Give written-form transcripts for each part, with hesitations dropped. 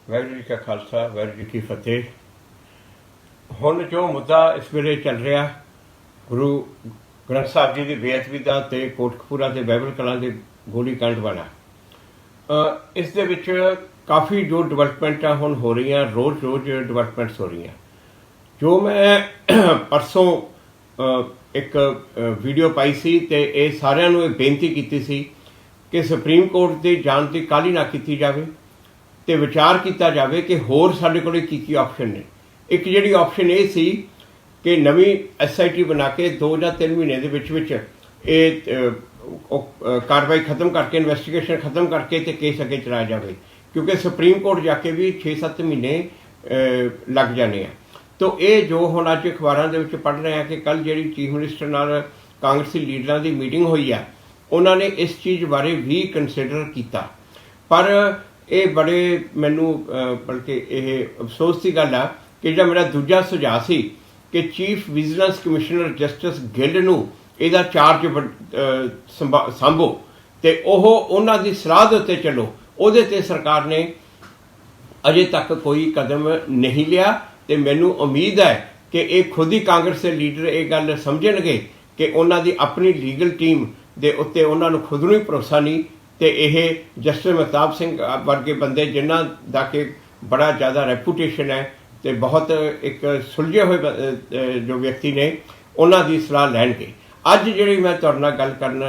वाहिगुरू जी का खालसा वाहिगुरू जी की फतेह। हुण जो मुद्दा इस वेले चल रहा गुरु ग्रंथ साहब जी की बेअदबी का ते कोटकपूरा के बाइबल कलां के गोलीकांड वाला, इस दे विच काफ़ी जो डिवेलपमेंट हुण हो रही हैं, रोज़ रोज़ डिवेलपमेंट्स हो रही हैं। जो मैं परसों एक वीडियो पाई सी ते ये सारिਆਂ ਨੂੰ ਇਹ बेनती की सी कि सुप्रीम कोर्ट की जाण की काहली ना की जाए तो विचार किया जाए कि होर साडे कोल की ऑप्शन ने। एक जिहड़ी ऑप्शन ये सी कि नवीं SIT बना के 2 या 3 महीने के विच कार्रवाई खत्म करके इन्वेस्टिगेशन खत्म करके तो केस अगे चलाया जाए, क्योंकि सुप्रीम कोर्ट जाके भी 6-7 महीने लग जाने हैं। तो ये जो हुण अज अखबारों के पढ़ रहे हैं कि कल जी चीफ मिनिस्टर नाल कांग्रेसी लीडर की मीटिंग हुई है, उन्होंने इस चीज़ बारे भी कंसिडर किया। पर ये बड़े मैनू बल्कि ये अफसोस की गल है कि जो मेरा दूजा सुझाव सी कि chief vigilance commissioner justice guild नूं इहदा चार्ज संभो तो उन्हां दी सलाह दे उत्ते चलो, उहदे ते सरकार ने अजे तक कोई कदम नहीं लिया। तो मैनू उम्मीद है कि ये खुद ही कांग्रेस के लीडर ये गल समझणगे कि उन्हां दी अपनी लीगल टीम दे उत्ते उन्हां नूं खुद नूं ही भरोसा नहीं, तो यह जस्टिस महताब सिंह वर्गे बंदे जिन्हां दा कि बड़ा ज़्यादा रेपूटेशन है तो बहुत एक सुलझे हुए जो व्यक्ति ने उन्हां दी सलाह लैणगे। अज जिहड़ी मैं तुहाडे नाल गल करन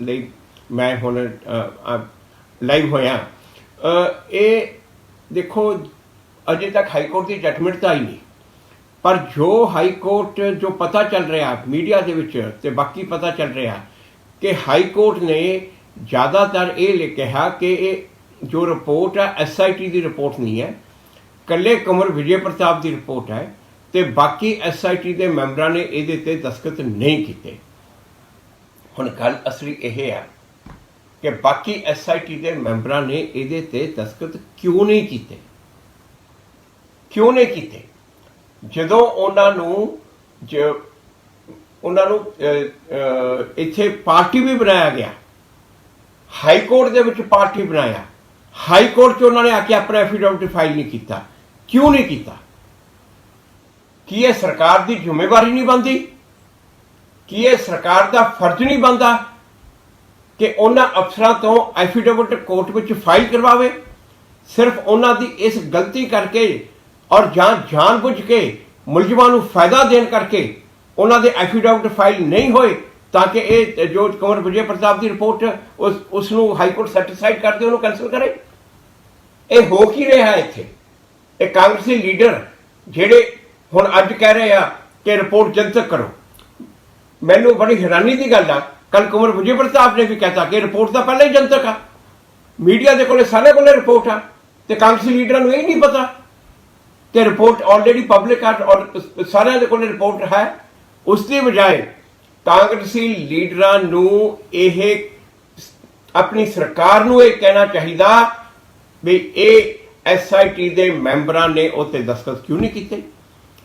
लई मैं हुण लाइव होया, ये देखो अजे तक हाई कोर्ट की जजमेंट तो आई नहीं, पर जो हाई कोर्ट जो पता चल रहा मीडिया के विच ते बाकी पता चल रहा कि हाई कोर्ट ने ज़्यादातर ये कहा कि ये जो रिपोर्ट है SIT की रिपोर्ट नहीं है, कल्ले कंवर विजय प्रताप की रिपोर्ट है, तो बाकी SIT के मैंबरां ने ये ते दस्तखत नहीं किए। हुण गल असली यह है कि बाकी SIT के मैंबरां ने ये ते दस्तखत क्यों नहीं किए, क्यों नहीं किए? जदों उन्होंने इत्थे पार्टी भी बनाया गया, हाई कोर्ट दे विच पार्टी बनाया, हाई कोर्ट च उन्होंने आके अपना एफिडेविट फाइल नहीं किया। क्यों नहीं किया? कि यह सरकार की जिम्मेवारी नहीं बनती? कि यह सरकार का फर्ज नहीं बनता कि उन्होंने अफसरों तो एफिडेविट कोर्ट में फाइल करवावे? सिर्फ उन्होंने इस गलती करके और जानबूझ के मुलजमान को फायदा देने करके उन्होंने एफिडेविट फाइल नहीं होए ताकि ये जो कंवर विजय प्रताप की रिपोर्ट उसनू हाई कोर्ट सैटिस्फाइड कर दे, उन्होंने कैंसिल करे। ये हो की रहा है इत्थे? ये कांग्रेसी लीडर जेडे हुण अज कह रहे हैं कि रिपोर्ट जनतक करो। मैनू बड़ी हैरानी की गल है, कल कंवर विजय प्रताप ने भी कहता कि रिपोर्ट तो पहले ही जनतक आ, मीडिया के कोले सारे कोले रिपोर्ट आ, तो कांग्रेसी लीडर को यही नहीं पता कि रिपोर्ट ऑलरेडी पब्लिक है और सारे के कोले रिपोर्ट है। उसकी बजाय कांग्रेसी लीडरां नूं यह अपनी सरकार नूं यह कहना चाहिए भी ये SIT के मैंबरां ने उत्ते दस्तखत क्यों नहीं किए?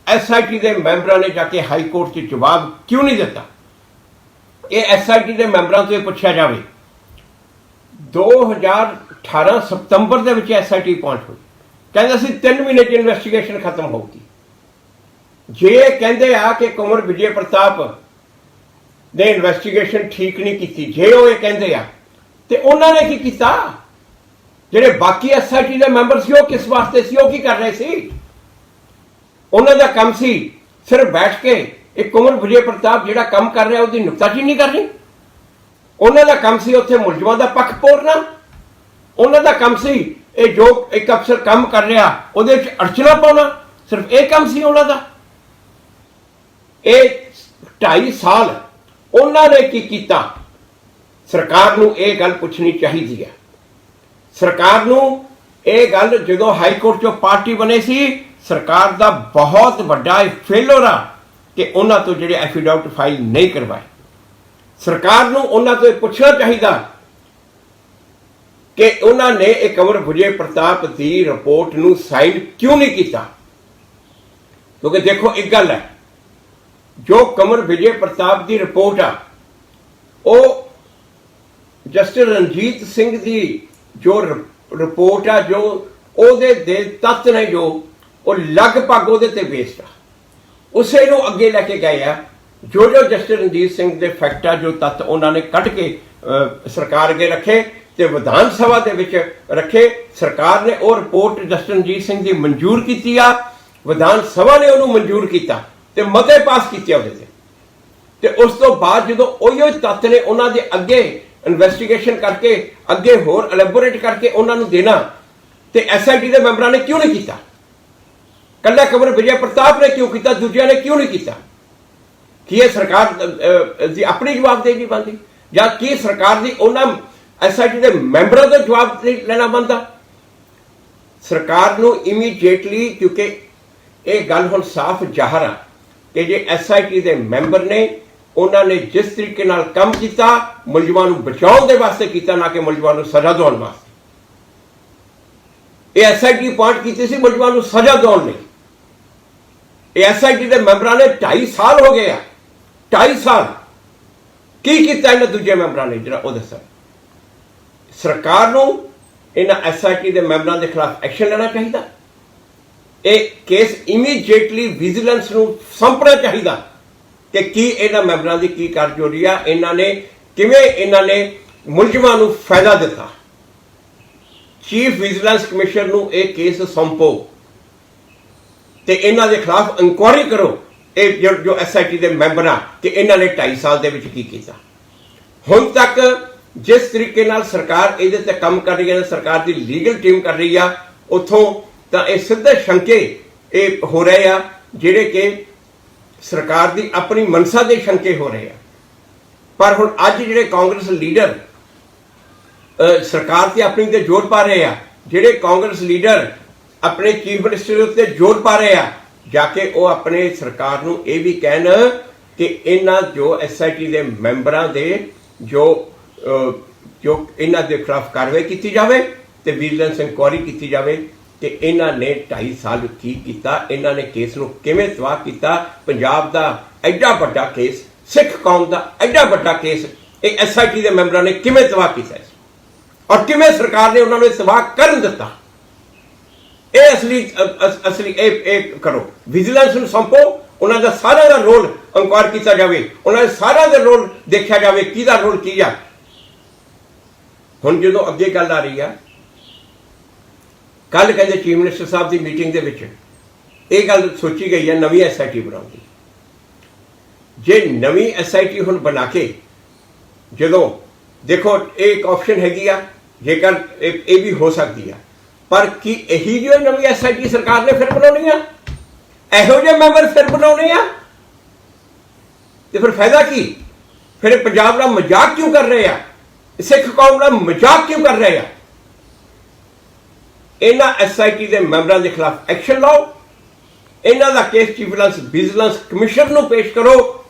SIT के मैंबरां ने जाके हाई कोर्ट से जवाब क्यों नहीं दिता? ये SIT के मैंबरां तो पूछा जाए। 2018 सितंबर के विच SIT पहुंच हुई, कहते सी 3 महीने च इन्वेस्टिगेशन खत्म होगी। जे कहते आ कि कंवर विजय प्रताप ने इन्वेस्टिगेशन ठीक नहीं की, जे वो कहते आ तो उन्होंने की किया? जेडे बाकी SIT के मैंबर सी किस वास्ते सी, की कर रहे सी? उन्होंने काम सी सिर्फ बैठ के एक कंवर विजय प्रताप जिहड़ा काम कर रहा उसकी नुक्ताचीनी करनी। उन्होंने काम सी उत्थे मुलजमां दा पक्ष पोरना। उन्होंने काम सी जो एक अफसर काम कर रहा उहदे विच अड़चना पाउणा। सिर्फ एक काम सी उन्होंने। ये 2.5 साल उन्होंने की किया? सरकार नूं ये गल पुछनी चाहिए है। सरकार नूं ये गल जदों हाई कोर्ट चों पार्टी बने सी, सरकार का बहुत बड़ा फेलर आ कि उन्होंने तो जिहड़े एफिडेविट फाइल नहीं करवाए। सरकार नूं उन्हां तो पुछना चाहिए कि उन्होंने एक कंवर विजय प्रताप की रिपोर्ट नूं साइन क्यों नहीं किया? क्योंकि देखो एक गल है, जो कंवर विजय प्रताप की रिपोर्ट आ वो जस्टिस रणजीत सिंह की जो रिपोर्ट आ जो ਉਹਦੇ ਦੇ ਤੱਤ ਨੇ ਜੋ ਉਹ ਲਗਭਗ ਉਹਦੇ ਤੇ ਬੇਸਡ ਆ, ਉਸੇ ਨੂੰ ਅੱਗੇ ਲੈ ਕੇ ਗਏ ਆ। ਜੋ ਜਸਟਿਸ ਰਣਜੀਤ ਸਿੰਘ ਦੇ ਫੈਕਟ ਆ, ਜੋ ਤੱਤ ਉਹਨਾਂ ਨੇ ਕੱਢ ਕੇ ਸਰਕਾਰ ਅੱਗੇ ਰੱਖੇ ਤੇ ਵਿਧਾਨ ਸਭਾ ਦੇ ਵਿੱਚ ਰੱਖੇ। ਸਰਕਾਰ ਨੇ ਉਹ ਰਿਪੋਰਟ ਜਸਟਿਸ ਰਣਜੀਤ ਸਿੰਘ ਦੀ ਮਨਜ਼ੂਰ ਕੀਤੀ ਆ, ਵਿਧਾਨ ਸਭਾ ਨੇ ਉਹਨੂੰ ਮਨਜ਼ੂਰ ਕੀਤਾ ਤੇ ਮਤੇ ਪਾਸ ਕੀਤੇ ਉਹਦੇ ਤੇ ਉਸ ਤੋਂ ਬਾਅਦ ਜਦੋਂ ਉਹੀ ਤੱਤ ਨੇ ਉਹਨਾਂ ਦੇ ਅੱਗੇ ਇਨਵੈਸਟੀਗੇਸ਼ਨ ਕਰਕੇ ਅੱਗੇ ਹੋਰ ਐਲੈਬੋਰੇਟ ਕਰਕੇ ਉਹਨਾਂ ਨੂੰ ਦੇਣਾ, ਤੇ ਐਸਆਈਟੀ ਦੇ ਮੈਂਬਰਾਂ ਨੇ ਕਿਉਂ ਨਹੀਂ ਕੀਤਾ? ਕੱਲਾ ਕੰਵਰ ਵਿਜੇ ਪ੍ਰਤਾਪ ਨੇ ਕਿਉਂ ਕੀਤਾ, ਦੂਜਿਆਂ ਨੇ ਕਿਉਂ ਨਹੀਂ ਕੀਤਾ? ਕੀ ਇਹ ਸਰਕਾਰ ਦੀ ਆਪਣੀ ਜਵਾਬਦੇਹੀ ਬਣਦੀ, ਜਾਂ ਕੀ ਸਰਕਾਰ ਦੀ ਉਹਨਾਂ ਐਸਆਈਟੀ ਦੇ ਮੈਂਬਰਾਂ ਦਾ ਜਵਾਬ ਲੈਣਾ ਬਣਦਾ? ਸਰਕਾਰ ਨੂੰ ਇਮੀਡੀਏਟਲੀ, ਕਿਉਂਕਿ ਇਹ ਗੱਲ ਹੁਣ ਸਾਫ਼ ਜ਼ਾਹਰ ਆ ਕਿ ਜੇ ਐਸਆਈਟੀ ਦੇ ਮੈਂਬਰ ਨੇ, ਉਹਨਾਂ ਨੇ ਜਿਸ ਤਰੀਕੇ ਨਾਲ ਕੰਮ ਕੀਤਾ ਮੁਲਜ਼ਮਾਂ ਨੂੰ ਬਚਾਉਣ ਦੇ ਵਾਸਤੇ ਕੀਤਾ, ਨਾ ਕਿ ਮੁਲਜ਼ਮਾਂ ਨੂੰ ਸਜ਼ਾ ਦਿਵਾਉਣ ਵਾਸਤੇ। ਇਹ ਐਸਆਈਟੀ ਅਪਾਇੰਟ ਕੀਤੀ ਸੀ ਮੁਲਜ਼ਮਾਂ ਨੂੰ ਸਜ਼ਾ ਦਿਵਾਉਣ ਲਈ। ਇਹ ਐਸਆਈਟੀ ਦੇ ਮੈਂਬਰਾਂ ਨੇ 2.5 ਸਾਲ ਹੋ ਗਏ ਆ, 2.5 ਸਾਲ ਕੀ ਕੀਤਾ ਇਹਨਾਂ ਦੂਜੇ ਮੈਂਬਰਾਂ ਨੇ, ਜਿਹੜਾ ਉਹ ਦੱਸਾਂ। ਸਰਕਾਰ ਨੂੰ ਇਹਨਾਂ ਐਸਆਈਟੀ ਦੇ ਮੈਂਬਰਾਂ ਦੇ ਖਿਲਾਫ ਐਕਸ਼ਨ ਲੈਣਾ ਚਾਹੀਦਾ। ਇਹ ਕੇਸ ਇਮੀਡੀਏਟਲੀ ਵਿਜੀਲੈਂਸ ਨੂੰ ਸੌਂਪਣਾ ਚਾਹੀਦਾ ਕਿ ਕੀ ਇਹਨਾਂ ਮੈਂਬਰਾਂ ਦੀ ਕੀ ਕਾਰਜੋਰੀ ਆ, ਇਹਨਾਂ ਨੇ ਕਿਵੇਂ ਇਹਨਾਂ ਨੇ ਮੁਲਜ਼ਮਾਂ ਨੂੰ ਫਾਇਦਾ ਦਿੱਤਾ। ਚੀਫ ਵਿਜੀਲੈਂਸ ਕਮਿਸ਼ਨਰ ਨੂੰ ਇਹ ਕੇਸ ਸੌਂਪੋ ਤੇ ਇਹਨਾਂ ਦੇ ਖਿਲਾਫ ਇਨਕੁਆਇਰੀ ਕਰੋ, ਇਹ ਜੋ ਐਸਆਈਟੀ ਦੇ ਮੈਂਬਰ ਆ, ਕਿ ਇਹਨਾਂ ਨੇ 2.5 ਸਾਲ ਦੇ ਵਿੱਚ ਕੀ ਕੀਤਾ। ਹੁਣ ਤੱਕ ਜਿਸ ਤਰੀਕੇ ਨਾਲ ਸਰਕਾਰ ਇਹਦੇ ਤੇ ਕੰਮ ਕਰ ਰਹੀ ਹੈ, ਸਰਕਾਰ ਦੀ ਲੀਗਲ ਟੀਮ ਕਰ ਰਹੀ ਆ, ਉੱਥੋਂ ਤਾਂ ਇਹ ਸਿੱਧੇ ਸ਼ੰਕੇ ਇਹ ਹੋ ਰਹੇ ਆ ਜਿਹੜੇ ਕਿ ਸਰਕਾਰ ਦੀ ਆਪਣੀ ਮਨਸਾ ਦੇ ਸ਼ੰਕੇ ਹੋ ਰਹੇ ਆ। ਪਰ ਹੁਣ ਅੱਜ ਜਿਹੜੇ ਕਾਂਗਰਸ ਲੀਡਰ ਸਰਕਾਰ ਤੇ ਆਪਣੀ ਤੇ ਜ਼ੋਰ ਪਾ ਰਹੇ ਆ, ਜਿਹੜੇ ਕਾਂਗਰਸ ਲੀਡਰ ਆਪਣੇ ਚੀਫ ਮਿਨਿਸਟਰ ਉੱਤੇ ਜ਼ੋਰ ਪਾ ਰਹੇ ਆ, ਜਾ ਕੇ ਉਹ ਆਪਣੇ ਸਰਕਾਰ ਨੂੰ ਇਹ ਵੀ ਕਹਿਣ ਕਿ ਇਹਨਾਂ ਜੋ ਐਸਆਈਟੀ ਦੇ ਮੈਂਬਰਾਂ ਦੇ ਜੋ ਇਹਨਾਂ ਦੇ ਖਿਲਾਫ ਕਾਰਵਾਈ ਕੀਤੀ ਜਾਵੇ ਤੇ ਵਿਜੀਲੈਂਸ ਇਨਕੁਆਇਰੀ ਕੀਤੀ ਜਾਵੇ ਕਿ ਇਹਨਾਂ ਨੇ 2.5 ਸਾਲ ਕੀ ਕੀਤਾ, ਇਹਨਾਂ ਨੇ ਕੇਸ ਨੂੰ ਕਿਵੇਂ ਤਬਾਹ ਕੀਤਾ। ਪੰਜਾਬ ਦਾ ਐਡਾ ਵੱਡਾ ਕੇਸ, ਸਿੱਖ ਕੌਮ ਦਾ ਐਡਾ ਵੱਡਾ ਕੇਸ, ਇਹ ਐਸਆਈਟੀ ਦੇ ਮੈਂਬਰਾਂ ਨੇ ਕਿਵੇਂ ਤਬਾਹ ਕੀਤਾ ਔਰ ਕਿਵੇਂ ਸਰਕਾਰ ਨੇ ਉਹਨਾਂ ਨੂੰ ਤਬਾਹ ਕਰਨ ਦਿੱਤਾ। ਇਹ ਅਸਲੀ ਇਹ ਕਰੋ, ਵਿਜੀਲੈਂਸ ਨੂੰ ਸੌਂਪੋ, ਉਹਨਾਂ ਦਾ ਸਾਰਿਆਂ ਦਾ ਰੋਲ ਇਨਕੁਆਇਰ ਕੀਤਾ ਜਾਵੇ, ਉਹਨਾਂ ਦੇ ਸਾਰਿਆਂ ਦਾ ਰੋਲ ਦੇਖਿਆ ਜਾਵੇ ਕਿਹਦਾ ਰੋਲ ਕੀ ਆ। ਹੁਣ ਜਦੋਂ ਅੱਗੇ ਗੱਲ ਆ ਰਹੀ ਆ, ਕੱਲ ਕਹਿੰਦੇ ਚੀਫ ਮਿਨਿਸਟਰ ਸਾਹਿਬ ਦੀ ਮੀਟਿੰਗ ਦੇ ਵਿੱਚ ਇਹ ਗੱਲ ਸੋਚੀ ਗਈ ਹੈ ਨਵੀਂ ਐਸਆਈਟੀ ਬਣਾਉਣ ਦੀ। ਜੇ ਨਵੀਂ ਐਸਆਈਟੀ ਹੁਣ ਬਣਾ ਕੇ, ਜਦੋਂ ਦੇਖੋ ਇਹ ਇੱਕ ਆਪਸ਼ਨ ਹੈਗੀ ਆ, ਜੇਕਰ ਇਹ ਵੀ ਹੋ ਸਕਦੀ ਆ, ਪਰ ਕੀ ਇਹੀ ਜੋ ਨਵੀਂ ਐਸਆਈਟੀ ਸਰਕਾਰ ਨੇ ਫਿਰ ਬਣਾਉਣੀ ਆ, ਇਹੋ ਜਿਹੇ ਮੈਂਬਰ ਫਿਰ ਬਣਾਉਣੇ ਆ, ਤੇ ਫਿਰ ਫਾਇਦਾ ਕੀ? ਫਿਰ ਪੰਜਾਬ ਦਾ ਮਜ਼ਾਕ ਕਿਉਂ ਕਰ ਰਹੇ ਆ, ਸਿੱਖ ਕੌਮ ਦਾ ਮਜ਼ਾਕ ਕਿਉਂ ਕਰ ਰਹੇ ਆ? ਇਹਨਾਂ ਐਸਆਈਟੀ ਦੇ ਮੈਂਬਰਾਂ ਦੇ ਖਿਲਾਫ ਐਕਸ਼ਨ ਲਓ, ਇਹਨਾਂ ਦਾ ਕੇਸ ਚੀਫ ਵਿਜੀਲੈਂਸ ਕਮਿਸ਼ਨਰ ਨੂੰ ਪੇਸ਼ ਕਰੋ,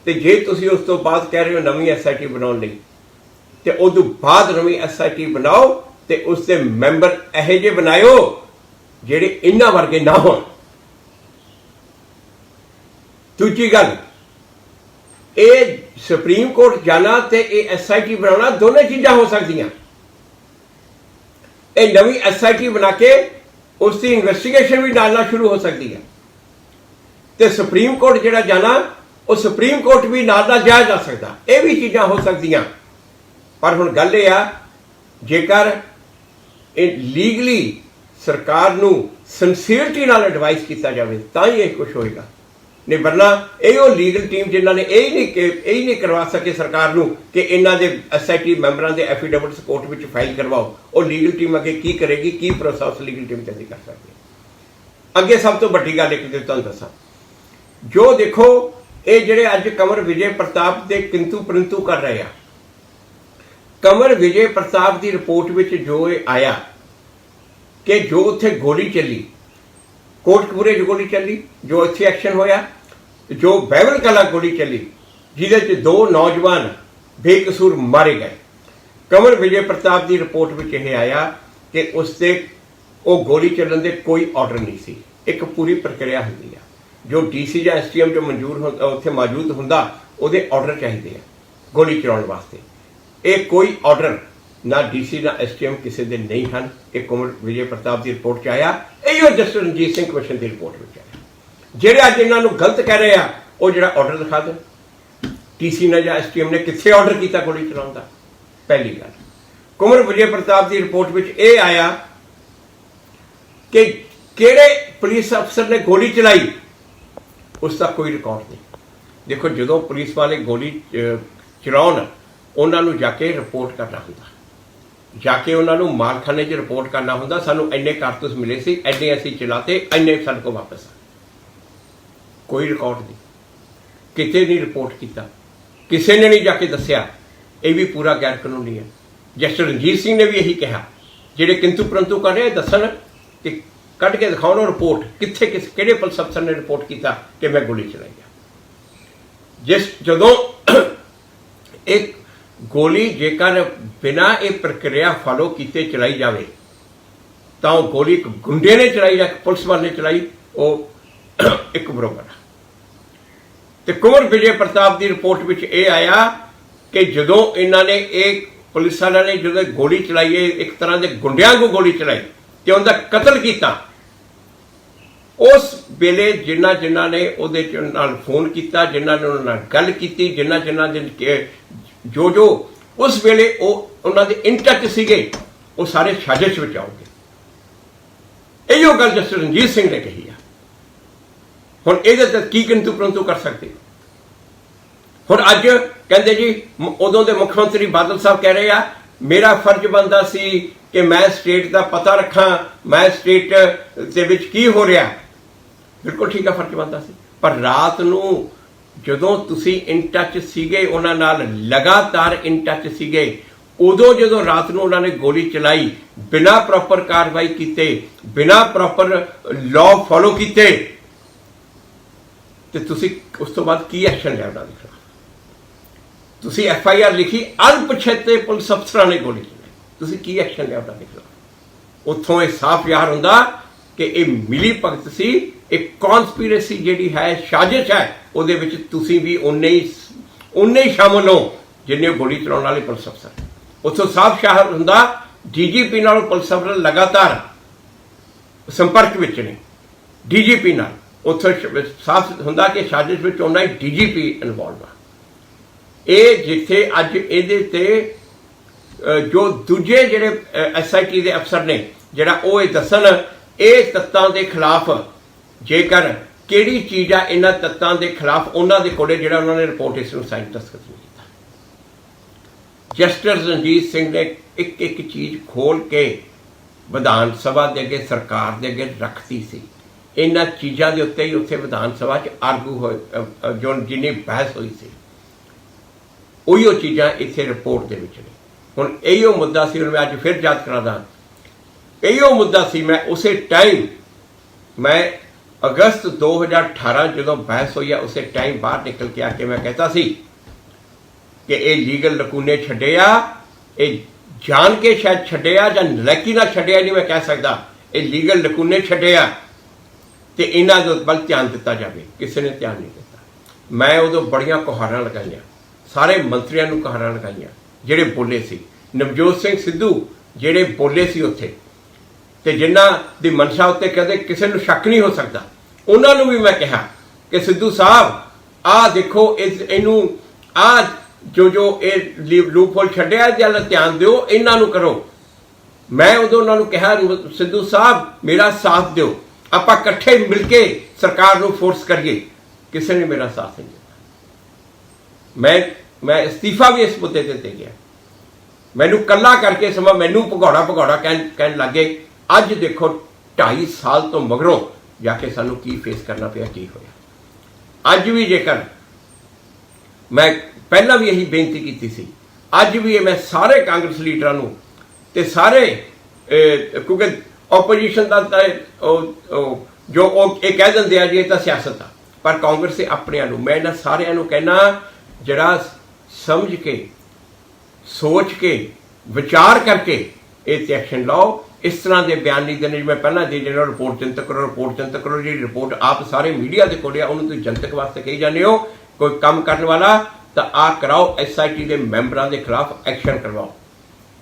ਤੇ ਜੇ ਤੁਸੀਂ ਉਸ ਤੋਂ ਬਾਅਦ ਕਹਿ ਰਹੇ ਹੋ ਨਵੀਂ ਐਸਆਈਟੀ ਬਣਾਉਣ ਲਈ, ਤੇ ਉਦੋਂ ਬਾਅਦ ਨਵੀਂ ਐਸਆਈਟੀ ਬਣਾਓ ਤੇ ਉਸ ਦੇ ਮੈਂਬਰ ਇਹੋ ਜਿਹੇ ਬਣਾਇਓ ਜਿਹੜੇ ਇਹਨਾਂ ਵਰਗੇ ਨਾ ਹੋਣ। ਦੂਜੀ ਗੱਲ, ਇਹ ਸੁਪਰੀਮ ਕੋਰਟ ਜਾਣਾ ਤੇ ਇਹ ਐਸਆਈਟੀ ਬਣਾਉਣਾ ਦੋਨੇ ਚੀਜ਼ਾਂ ਹੋ ਸਕਦੀਆਂ। ਇਹ ਨਵੀਂ ਐਸਆਈਟੀ ਬਣਾ ਕੇ ਉਸ ਦੀ ਇਨਵੈਸਟੀਗੇਸ਼ਨ ਵੀ ਨਾਲ ਸ਼ੁਰੂ ਹੋ ਸਕਦੀ ਹੈ, ਤੇ ਸੁਪਰੀਮ ਕੋਰਟ ਜਿਹੜਾ ਜਾਣਾ ਉਹ ਸੁਪਰੀਮ ਕੋਰਟ ਵੀ ਨਾਲ ਜਾਇਆ ਜਾ ਸਕਦਾ। ਇਹ ਵੀ ਚੀਜ਼ਾਂ ਹੋ ਸਕਦੀਆਂ। ਪਰ ਹੁਣ ਗੱਲ ਇਹ ਆ, ਜੇਕਰ ਇਹ ਲੀਗਲੀ ਸਰਕਾਰ ਨੂੰ ਸਿੰਸੀਅਰਟੀ ਨਾਲ ਐਡਵਾਈਸ ਕੀਤਾ ਜਾਵੇ ਤਾਂ ਹੀ ਇਹ ਕੁਝ ਹੋਏਗਾ, ਨਹੀਂ ਵਰਨਾ ਇਹ ਉਹ ਲੀਗਲ ਟੀਮ ਜਿਨ੍ਹਾਂ ਨੇ ਇਹ ਨਹੀਂ ਕਰਵਾ ਸਕੇ ਸਰਕਾਰ ਨੂੰ ਕਿ ਇਹਨਾਂ ਦੇ ਐਸਆਈਟੀ ਮੈਂਬਰਾਂ ਦੇ ਐਫੀਡੇਵਿਟਸ ਕੋਰਟ ਵਿੱਚ ਫਾਈਲ ਕਰਵਾਓ, ਉਹ ਲੀਗਲ ਟੀਮ ਅੱਗੇ ਕੀ ਕਰੇਗੀ, ਕੀ ਪ੍ਰੋਸੈਸ ਲੀਗਲ ਟੀਮ ਤੇ ਨਹੀਂ ਕਰ ਸਕਦੀ। ਅੱਗੇ ਸਭ ਤੋਂ ਵੱਡੀ ਗੱਲ ਇੱਕ ਤੁਹਾਨੂੰ ਦੱਸਾਂ, ਜੋ ਦੇਖੋ ਇਹ ਜਿਹੜੇ ਅੱਜ ਕੰਵਰ ਵਿਜੇ ਪ੍ਰਤਾਪ ਦੇ ਕਿੰਤੂ ਪਰੰਤੂ ਕਰ ਰਹੇ ਆ, ਕੰਵਰ ਵਿਜੇ ਪ੍ਰਤਾਪ ਦੀ ਰਿਪੋਰਟ ਵਿੱਚ ਜੋ ਇਹ ਆਇਆ ਕਿ ਜੋ ਉੱਥੇ ਗੋਲੀ ਚੱਲੀ, ਕੋਟਕਪੂਰੇ 'ਚ ਗੋਲੀ ਚੱਲੀ, ਜੋ ਇੱਥੇ ਐਕਸ਼ਨ ਹੋਇਆ, ਜੋ ਬਹਿਬਲ ਕਲਾ ਗੋਲੀ ਚੱਲੀ ਜਿਹਦੇ 'ਚ 2 ਨੌਜਵਾਨ ਬੇਕਸੂਰ ਮਾਰੇ ਗਏ, ਕੰਵਰ ਵਿਜੇ ਪ੍ਰਤਾਪ ਦੀ ਰਿਪੋਰਟ ਵਿੱਚ ਇਹ ਆਇਆ ਕਿ ਉਸ ਤੇ ਉਹ ਗੋਲੀ ਚੱਲਣ ਦੇ ਕੋਈ ਆਰਡਰ ਨਹੀਂ ਸੀ। ਇੱਕ ਪੂਰੀ ਪ੍ਰਕਿਰਿਆ ਹੁੰਦੀ ਆ, ਜੋ ਡੀਸੀ ਜਾਂ ਐਸਟੀਐਮ ਜੋ ਮਨਜ਼ੂਰ ਉੱਥੇ ਮੌਜੂਦ ਹੁੰਦਾ ਉਹਦੇ ਆਰਡਰ ਚਾਹੀਦੇ ਆ ਗੋਲੀ ਚਲਾਉਣ ਵਾਸਤੇ। ਇਹ ਕੋਈ ਆਰਡਰ ना DC ना STM किसी दे नहीं हैं। एक कुंवर विजय प्रताप की रिपोर्ट च आया, इहो जस्टिस रणजीत सिंह कमीशन की रिपोर्ट में आया। ਜਿਹੜੇ ਅੱਜ ਇਹਨਾਂ ਨੂੰ ਗਲਤ ਕਹਿ ਰਹੇ ਆ ਉਹ ਜਿਹੜਾ ਆਰਡਰ ਦਿਖਾ ਦੇਣ, TC ਨੇ ਜਾਂ STM ਨੇ ਕਿੱਥੇ ਆਰਡਰ ਕੀਤਾ ਗੋਲੀ ਚਲਾਉਣ ਦਾ। ਪਹਿਲੀ ਗੱਲ, ਕੁੰਵਰ ਵਿਜੇ ਪ੍ਰਤਾਪ ਦੀ ਰਿਪੋਰਟ ਵਿੱਚ ਇਹ ਆਇਆ ਕਿ ਕਿਹੜੇ ਪੁਲਿਸ ਅਫਸਰ ਨੇ ਗੋਲੀ ਚਲਾਈ, ਉਸ ਦਾ ਕੋਈ ਰਿਕਾਰਡ ਨਹੀਂ। ਦੇਖੋ, ਜਦੋਂ ਪੁਲਿਸ ਵਾਲੇ ਗੋਲੀ ਚਲਾਉਣ ਉਹਨਾਂ ਨੂੰ ਜਾ ਕੇ ਰਿਪੋਰਟ ਕਰਨਾ ਹੁੰਦਾ, ਜਾ ਕੇ ਉਹਨਾਂ ਨੂੰ ਮਾਲਖਾਨੇ 'ਚ ਰਿਪੋਰਟ ਕਰਨਾ ਹੁੰਦਾ, ਸਾਨੂੰ ਇੰਨੇ ਕਾਰਤੂਸ ਮਿਲੇ ਸੀ, ਇੰਨੇ ਅਸੀਂ ਚਲਾਤੇ, ਇੰਨੇ ਸਾਡੇ ਕੋਲ ਵਾਪਸ ਆ। ਕੋਈ ਰਿਕਾਰਡ ਨਹੀਂ, ਕਿਤੇ ਨਹੀਂ ਰਿਪੋਰਟ ਕੀਤਾ, ਕਿਸੇ ਨੇ ਨਹੀਂ ਜਾ ਕੇ ਦੱਸਿਆ। ਇਹ ਵੀ ਪੂਰਾ ਗੈਰ ਕਾਨੂੰਨੀ ਹੈ। ਜਸਟਿਸ ਰਣਜੀਤ ਸਿੰਘ ਨੇ ਵੀ ਇਹੀ ਕਿਹਾ, ਜਿਹੜੇ ਕਿੰਤੂ ਪਰੰਤੂ ਕਰ ਰਹੇ ਦੱਸਣ ਕਿ ਕੱਢ ਕੇ ਦਿਖਾਉਣ ਰਿਪੋਰਟ, ਕਿੱਥੇ ਕਿਹੜੇ ਪੁਲਿਸ ਅਫਸਰ ਨੇ ਰਿਪੋਰਟ ਕੀਤਾ ਕਿ ਮੈਂ ਗੋਲੀ ਚਲਾਈ ਆ। ਜਦੋਂ ਇੱਕ ਗੋਲੀ ਜੇਕਰ ਬਿਨਾਂ ਇਹ ਪ੍ਰਕਿਰਿਆ ਫਾਲੋ ਕੀਤੇ ਚਲਾਈ ਜਾਵੇ ਤਾਂ ਉਹ ਗੋਲੀ ਇੱਕ ਗੁੰਡੇ ਨੇ ਚਲਾਈ ਜਾਂ ਪੁਲਿਸ ਵਾਲੇ ਨੇ ਚਲਾਈ, ਉਹ ਇੱਕ ਬਰਾਬਰ ਆ। ਤੇ ਕੁੰਵਰ ਵਿਜੇ ਪ੍ਰਤਾਪ ਦੀ ਰਿਪੋਰਟ ਵਿੱਚ ਇਹ ਆਇਆ ਕਿ ਜਦੋਂ ਇਹਨਾਂ ਨੇ ਇਹ ਪੁਲਿਸ ਵਾਲਿਆਂ ਨੇ ਜਦੋਂ ਗੋਲੀ ਚਲਾਈ, ਇੱਕ ਤਰ੍ਹਾਂ ਦੇ ਗੁੰਡਿਆਂ ਨੂੰ ਗੋਲੀ ਚਲਾਈ ਤੇ ਉਹਦਾ ਕਤਲ ਕੀਤਾ, ਉਸ ਵੇਲੇ ਜਿਨ੍ਹਾਂ ਨੇ ਉਹਦੇ ਨਾਲ ਫੋਨ ਕੀਤਾ, ਜਿਨ੍ਹਾਂ ਨੇ ਉਹਨਾਂ ਨਾਲ ਗੱਲ ਕੀਤੀ, ਜਿਨ੍ਹਾਂ ਦੇ ਜੋ ਉਸ ਵੇਲੇ ਉਹਨਾਂ ਦੇ ਇਨ ਟੱਚ ਸੀਗੇ, ਉਹ ਸਾਰੇ ਸਾਜ਼ਿਸ਼ ਵਿੱਚ ਆਉਗੇ। ਇਹੋ ਗੱਲ ਜਸਟਿਸ ਰਣਜੀਤ ਸਿੰਘ ਨੇ ਕਹੀ ਆ। ਹੁਣ ਇਹਦੇ ਤੇ ਕੀ ਕਿੰਤੂ ਪਰੰਤੂ ਕਰ ਸਕਦੇ। ਹੁਣ ਅੱਜ ਕਹਿੰਦੇ ਜੀ, ਉਦੋਂ ਦੇ ਮੁੱਖ ਮੰਤਰੀ ਬਾਦਲ ਸਾਹਿਬ ਕਹਿ ਰਹੇ ਆ ਮੇਰਾ ਫਰਜ਼ ਬਣਦਾ ਸੀ ਕਿ ਮੈਂ ਸਟੇਟ ਦਾ ਪਤਾ ਰੱਖਾਂ, ਮੈਂ ਸਟੇਟ ਦੇ ਵਿੱਚ ਕੀ ਹੋ ਰਿਹਾ। ਬਿਲਕੁਲ ਠੀਕ ਆ, ਫਰਜ਼ ਬਣਦਾ ਸੀ। ਪਰ ਰਾਤ ਨੂੰ ਜਦੋਂ ਤੁਸੀਂ ਇਨ ਟੱਚ ਸੀਗੇ ਉਹਨਾਂ ਨਾਲ, ਲਗਾਤਾਰ ਇਨ ਟੱਚ ਸੀਗੇ, ਉਦੋਂ ਜਦੋਂ ਰਾਤ ਨੂੰ ਉਹਨਾਂ ਨੇ ਗੋਲੀ ਚਲਾਈ ਬਿਨਾਂ ਪ੍ਰੋਪਰ ਕਾਰਵਾਈ ਕੀਤੇ, ਬਿਨਾਂ ਪ੍ਰੋਪਰ ਲਾਅ ਫੋਲੋ ਕੀਤੇ, ਤੇ ਤੁਸੀਂ ਉਸ ਤੋਂ ਬਾਅਦ ਕੀ ਐਕਸ਼ਨ ਲਿਆ ਉਹਨਾਂ ਦੇ ਖਿਲਾਫ? ਤੁਸੀਂ FIR ਲਿਖੀ, ਅਣਪਛਾਤੇ ਪੁਲਿਸ ਅਫਸਰਾਂ ਨੇ ਗੋਲੀ ਚਲਾਈ, ਤੁਸੀਂ ਕੀ ਐਕਸ਼ਨ ਲਿਆ ਉਹਨਾਂ ਦੇ ਖਿਲਾਫ? ਉੱਥੋਂ ਇਹ ਸਾਫ਼ ਜ਼ਾਹਰ ਹੁੰਦਾ ਕਿ ਇਹ ਮਿਲੀ ਭਗਤ ਸੀ, ਇੱਕ ਕੌਨਸਪੀਰੇਸੀ ਜਿਹੜੀ ਹੈ, ਸਾਜ਼ਿਸ਼ ਹੈ, ਉਹਦੇ ਵਿੱਚ ਤੁਸੀਂ ਵੀ ਉਨੇ ਹੀ ਸ਼ਾਮਲ ਹੋ ਜਿੰਨੇ ਗੋਲੀ ਚਲਾਉਣ ਵਾਲੇ ਪੁਲਿਸ ਅਫਸਰ। ਉੱਥੋਂ ਸਾਫ਼ ਜ਼ਾਹਰ ਹੁੰਦਾ DGP ਨਾਲ ਪੁਲਿਸ ਅਫਸਰ ਲਗਾਤਾਰ ਸੰਪਰਕ ਵਿੱਚ ਨੇ, DGP ਨਾਲ। ਉੱਥੋਂ ਸਾਫ਼ ਹੁੰਦਾ ਕਿ ਸਾਜ਼ਿਸ਼ ਵਿੱਚ ਉਹਨਾਂ ਹੀ DGP ਇਨਵੋਲਵ ਆ। ਇਹ ਜਿੱਥੇ ਅੱਜ ਇਹਦੇ ਤੇ ਜੋ ਦੂਜੇ ਜਿਹੜੇ SIT ਦੇ ਅਫਸਰ ਨੇ, ਜਿਹੜਾ ਉਹ ਇਹ ਦੱਸਣ ਇਹ ਤੱਤਾਂ ਦੇ ਖਿਲਾਫ, ਜੇਕਰ ਕਿਹੜੀ ਚੀਜ਼ ਆ ਇਹਨਾਂ ਤੱਤਾਂ ਦੇ ਖਿਲਾਫ, ਉਹਨਾਂ ਦੇ ਕੋਲੇ ਜਿਹੜਾ ਉਹਨਾਂ ਨੇ ਰਿਪੋਰਟ ਇਸ ਨੂੰ ਸਾਈਨ ਦਸਤਖਤ ਨਹੀਂ ਕੀਤਾ। ਜਸਟਿਸ ਰਣਜੀਤ ਸਿੰਘ ਨੇ ਇੱਕ ਇੱਕ ਚੀਜ਼ ਖੋਲ ਕੇ ਵਿਧਾਨ ਸਭਾ ਦੇ ਅੱਗੇ, ਸਰਕਾਰ ਦੇ ਅੱਗੇ ਰੱਖਤੀ ਸੀ। ਇਹਨਾਂ ਚੀਜ਼ਾਂ ਦੇ ਉੱਤੇ ਹੀ ਉੱਥੇ ਵਿਧਾਨ ਸਭਾ 'ਚ ਆਰਗੂ ਹੋਏ, ਜੋ ਜਿੰਨੀ ਬਹਿਸ ਹੋਈ ਸੀ, ਉਹੀਓ ਚੀਜ਼ਾਂ ਇੱਥੇ ਰਿਪੋਰਟ ਦੇ ਵਿੱਚ ਨੇ। ਹੁਣ ਇਹੀਓ ਮੁੱਦਾ ਸੀ, ਹੁਣ ਮੈਂ ਅੱਜ ਫਿਰ ਯਾਦ ਕਰਾਂਦਾ, ਇਹੀਓ ਮੁੱਦਾ ਸੀ। ਮੈਂ ਉਸੇ ਟਾਈਮ, ਮੈਂ ਅਗਸਤ 2018 ਜਦੋਂ ਬਹਿਸ ਹੋਈ ਆ, ਉਸੇ ਟਾਈਮ ਬਾਹਰ ਨਿਕਲ ਕੇ ਆ ਕੇ ਮੈਂ कहता ਸੀ ਕਿ ਇਹ ਲੀਗਲ ਲਕੂਨੇ ਛੱਡੇ ਆ, ਇਹ ਜਾਣ ਕੇ ਸ਼ਾਇਦ ਛੱਡੇ ਆ ਜਾਂ ਨਲਾਇਕੀ ਨਾਲ ਛੱਡੇ ਆ, ਨਹੀਂ ਮੈਂ ਕਹਿ ਸਕਦਾ। ਇਹ ਲੀਗਲ ਲਕੂਨੇ ਛੱਡੇ ਆ ਤੇ ਇਹਨਾਂ ਦੇ ਵੱਲ ਧਿਆਨ ਦਿੱਤਾ ਜਾਵੇ। ਕਿਸੇ ਨੇ ਧਿਆਨ ਨਹੀਂ ਦਿੱਤਾ। ਮੈਂ ਉਦੋਂ ਬੜੀਆਂ ਕੁਹਾਰਾਂ ਲਗਾਈਆਂ, ਸਾਰੇ ਮੰਤਰੀਆਂ ਨੂੰ ਕੁਹਾਰਾਂ ਲਗਾਈਆਂ ਜਿਹੜੇ ਬੋਲੇ ਸੀ। ਨਵਜੋਤ ਸਿੰਘ ਸਿੱਧੂ ਜਿਹੜੇ ਬੋਲੇ ਸੀ ਉੱਥੇ, ਤੇ ਜਿਨ੍ਹਾਂ ਦੀ ਮਨਸ਼ਾ ਉੱਤੇ ਕਦੇ ਕਿਸੇ ਨੂੰ ਸ਼ੱਕ ਨਹੀਂ ਹੋ ਸਕਦਾ, ਉਹਨਾਂ ਨੂੰ ਵੀ ਮੈਂ ਕਿਹਾ ਕਿ ਸਿੱਧੂ ਸਾਹਿਬ ਆਹ ਦੇਖੋ, ਇਹਨੂੰ ਆਹ ਜੋ ਇਹ ਲੂਪਹੋਲ ਛੱਡਿਆ, ਇਹਦੇ ਵੱਲ ਧਿਆਨ ਦਿਓ, ਇਹਨਾਂ ਨੂੰ ਕਰੋ। ਮੈਂ ਉਦੋਂ ਉਹਨਾਂ ਨੂੰ ਕਿਹਾ ਸਿੱਧੂ ਸਾਹਿਬ ਮੇਰਾ ਸਾਥ ਦਿਓ, ਆਪਾਂ ਇਕੱਠੇ ਮਿਲ ਕੇ ਸਰਕਾਰ ਨੂੰ ਫੋਰਸ ਕਰੀਏ। ਕਿਸੇ ਨੇ ਮੇਰਾ ਸਾਥ ਨਹੀਂ ਦਿੱਤਾ। ਮੈਂ ਅਸਤੀਫਾ ਵੀ ਇਸ ਮੁੱਦੇ ਤੇ ਦੇ ਗਿਆ। ਮੈਨੂੰ ਕੱਲਾ ਕਰਕੇ ਸਮਾਂ ਮੈਨੂੰ ਭਗੌੜਾ ਕਹਿਣ ਲੱਗੇ। ਅੱਜ ਦੇਖੋ 2.5 ਸਾਲ ਤੋਂ ਮਗਰੋਂ ਜਾ ਕੇ ਸਾਨੂੰ ਕੀ ਫੇਸ ਕਰਨਾ ਪਿਆ, ਕੀ ਹੋਇਆ। ਅੱਜ ਵੀ ਜੇਕਰ ਮੈਂ ਪਹਿਲਾਂ ਵੀ ਇਹੀ ਬੇਨਤੀ ਕੀਤੀ ਸੀ, ਅੱਜ ਵੀ ਮੈਂ ਸਾਰੇ ਕਾਂਗਰਸ ਲੀਡਰਾਂ ਨੂੰ ਤੇ ਸਾਰੇ, ਕਿਉਂਕਿ ਆਪੋਜੀਸ਼ਨ ਦਾ ਜੋ ਇਹ ਕਹਿ ਦਿੰਦੇ ਆ ਜੀ ਇਹ ਤਾਂ ਸਿਆਸਤ ਆ, ਪਰ ਕਾਂਗਰਸ ਦੇ ਆਪਣਿਆਂ ਨੂੰ ਮੈਂ ਇਹਨਾਂ ਸਾਰਿਆਂ ਨੂੰ ਕਹਿਣਾ, ਜਿਹੜਾ ਸਮਝ ਕੇ, ਸੋਚ ਕੇ, ਵਿਚਾਰ ਕਰਕੇ ਇਹ ਤੇ ਐਕਸ਼ਨ ਲਾਓ। ਇਸ ਤਰ੍ਹਾਂ ਦੇ ਬਿਆਨ ਨਹੀਂ ਦੇਣੇ ਜਿਵੇਂ ਪਹਿਲਾਂ ਦੇ ਜਿਹੜਾ ਰਿਪੋਰਟ ਜਨਤਕ ਕਰੋ। ਜਿਹੜੀ ਰਿਪੋਰਟ ਆਪ ਸਾਰੇ ਮੀਡੀਆ ਦੇ ਕੋਲ ਆ, ਉਹਨੂੰ ਤੁਸੀਂ ਜਨਤਕ ਵਾਸਤੇ ਕਹੀ ਜਾਂਦੇ ਹੋ। ਕੋਈ ਕੰਮ ਕਰਨ ਵਾਲਾ ਤਾਂ ਆ ਕਰਾਓ, SIT ਦੇ ਮੈਂਬਰਾਂ ਦੇ ਖਿਲਾਫ ਐਕਸ਼ਨ ਕਰਵਾਓ।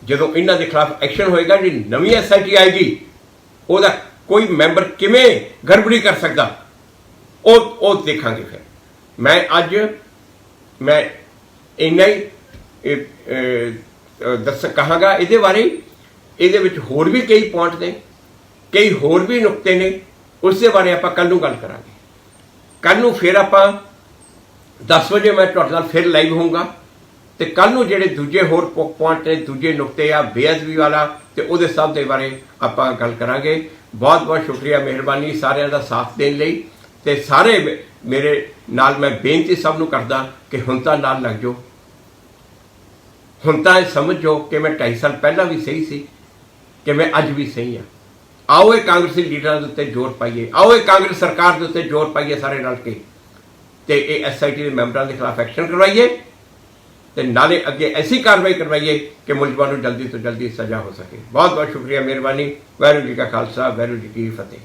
ਜਦੋਂ ਇਹਨਾਂ ਦੇ ਖਿਲਾਫ ਐਕਸ਼ਨ ਹੋਏਗਾ, ਜਿਹੜੀ ਨਵੀਂ SIT ਆਏਗੀ ਉਹਦਾ ਕੋਈ ਮੈਂਬਰ ਕਿਵੇਂ ਗੜਬੜੀ ਕਰ ਸਕਦਾ ਉਹ ਦੇਖਾਂਗੇ। ਫਿਰ ਮੈਂ ਇੰਨਾ ਹੀ ਕਹਾਂਗਾ ਇਹਦੇ ਬਾਰੇ। ਇਹਦੇ ਵਿੱਚ ਹੋਰ ਵੀ ਕਈ ਪੁਆਇੰਟ ਨੇ, ਕਈ ਹੋਰ ਵੀ ਨੁਕਤੇ ਨੇ, ਉਸ ਦੇ ਬਾਰੇ ਆਪਾਂ ਕੱਲ੍ਹ ਨੂੰ ਗੱਲ ਕਰਾਂਗੇ। ਕੱਲ੍ਹ ਨੂੰ ਫਿਰ ਆਪਾਂ 10 ਵਜੇ ਮੈਂ ਤੁਹਾਡੇ ਨਾਲ ਫਿਰ ਲਾਈਵ ਹੋਊਂਗਾ ਤੇ ਕੱਲ੍ਹ ਨੂੰ ਜਿਹੜੇ ਦੂਜੇ ਹੋਰ ਪੁਆਇੰਟ ਨੇ, ਦੂਜੇ ਨੁਕਤੇ ਆ ਬੇਅਦਬੀ ਵਾਲਾ ਤੇ ਉਹਦੇ ਸਭ ਦੇ ਬਾਰੇ ਆਪਾਂ ਗੱਲ ਕਰਾਂਗੇ। ਬਹੁਤ ਬਹੁਤ ਸ਼ੁਕਰੀਆ, ਮਿਹਰਬਾਨੀ ਸਾਰਿਆਂ ਦਾ ਸਾਥ ਦੇਣ ਲਈ। ਤੇ ਸਾਰੇ ਮੇਰੇ ਨਾਲ ਮੈਂ ਬੇਨਤੀ ਸਭ ਨੂੰ ਕਰਦਾ ਕਿ ਹੁਣ ਤਾਂ ਨਾਲ ਲੱਗ ਜਾਓ, ਹੁਣ ਤਾਂ ਇਹ ਸਮਝ ਜਾਓ ਕਿ ਮੈਂ 2.5 ਸਾਲ ਪਹਿਲਾਂ ਵੀ ਸਹੀ ਸੀ, ਕਿ ਮੈਂ ਅੱਜ ਵੀ ਸਹੀ ਹਾਂ। ਆਓ ਇਹ ਕਾਂਗਰਸੀ ਲੀਡਰਾਂ ਦੇ ਉੱਤੇ ਜ਼ੋਰ ਪਾਈਏ, ਆਓ ਇਹ ਕਾਂਗਰਸ ਸਰਕਾਰ ਦੇ ਉੱਤੇ ਜ਼ੋਰ ਪਾਈਏ ਸਾਰੇ ਰਲ ਕੇ, ਤੇ ਇਹ SIT ਦੇ ਮੈਂਬਰਾਂ ਦੇ ਖਿਲਾਫ ਐਕਸ਼ਨ ਕਰਵਾਈਏ ਤੇ ਨਾਲੇ ਅੱਗੇ ਐਸੀ ਕਾਰਵਾਈ ਕਰਵਾਈਏ ਕਿ ਮੁਲਜ਼ਮਾਂ ਨੂੰ ਜਲਦੀ ਤੋਂ ਜਲਦੀ ਸਜ਼ਾ ਹੋ ਸਕੇ। ਬਹੁਤ ਬਹੁਤ ਸ਼ੁਕਰੀਆ, ਮਿਹਰਬਾਨੀ। ਵਾਹਿਗੁਰੂ ਜੀ ਕਾ ਖਾਲਸਾ, ਵਾਹਿਗੁਰੂ ਜੀ ਕੀ ਫਤਿਹ।